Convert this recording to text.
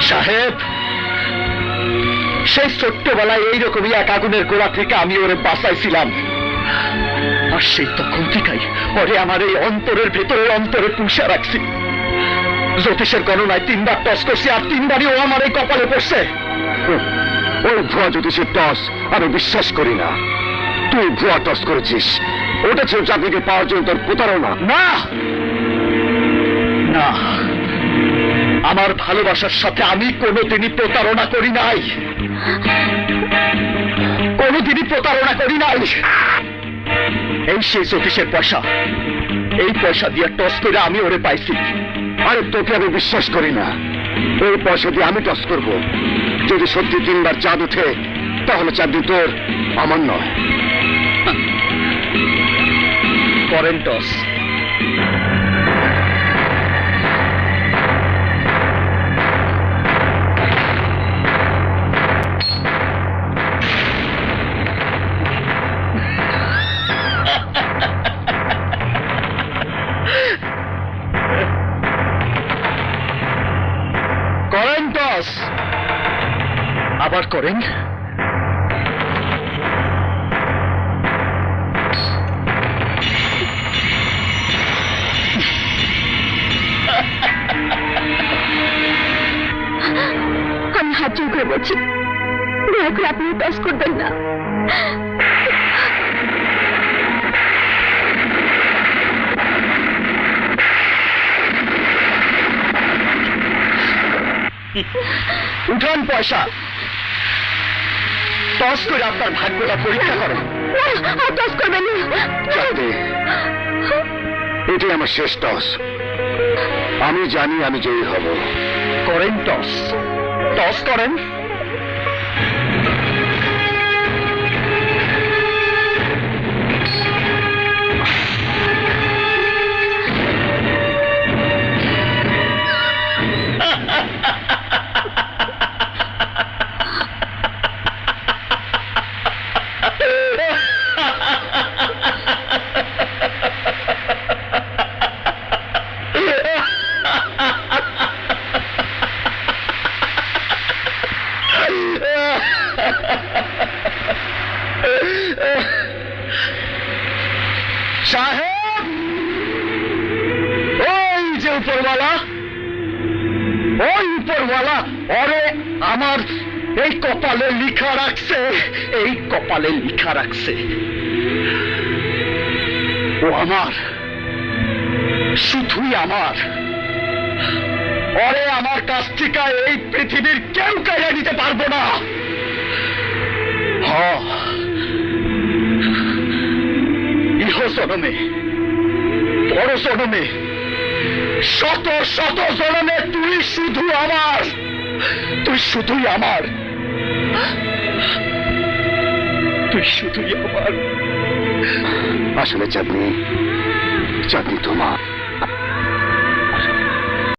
সাহেব, সেই ছোট্টবেলায় এইরকমই এক আগুনের গোড়া থেকে আমি ওরে বাঁচাইছিলাম, আর সেই তখন থেকেই ওরে আমার এই অন্তরের ভেতরে অন্তরে পুষা রাখছি। জ্যোতিষের গণনায় 3 বার টস করছি, আর 3 বারই ও আমার এই কপালে পড়ছে। ওই ভুয়া জ্যোতিষের টস আমি বিশ্বাস করি না। তুই ভুয়া টস করেছিস, ওটা ছিল চাকরিকে পাওয়ার জন্য তোর প্রতারণা। না না, আমার ভালোবাসার সাথে আমি কোনোদিনই প্রতারণা করি নাই, কোনোদিনই প্রতারণা করি নাই। এই সেই জ্যোতিষের পয়সা, এই পয়সা দিয়ে টস করে আমি ওরে পাইছি। আরে তোকে আমি বিশ্বাস করি না। এই পয়সা দিয়ে আমি টস করব। যদি সত্যি 3 বার চাঁদ ওঠে তাহলে চাঁদটি তোর, আমার নয়। করেন টস। করেন টস, আবার করেন। আমি হাত জোর করে বলছি, দয়া করে আপনি টস করবেন না। উঠান পয়সা, টস করে আপনার ভাগ্যটা পরীক্ষা করেন। টস করবেন না। এটাই আমার শেষ টস। আমি জানি আমি জয়ী হব। করেন টস, টস করেন। সাহেব, ওই যে উপরওয়ালা, ওই উপরওয়ালা ওরে আমার এই কপালে লিখা রাখছে, এই কপালে লিখা রাখছে। ও আমার, শুধুই আমার। ওরে আমার কাছ থেকে এই পৃথিবীর কেউ কেড়ে নিতে পারবো না। ইহ জনমে, বড় জনমে, শত শত জনমে তুই শুধু আমার, তুই শুধুই আমার, তুই শুধুই আমার। আসলে চাঁদনি, চাঁদনি তোমার।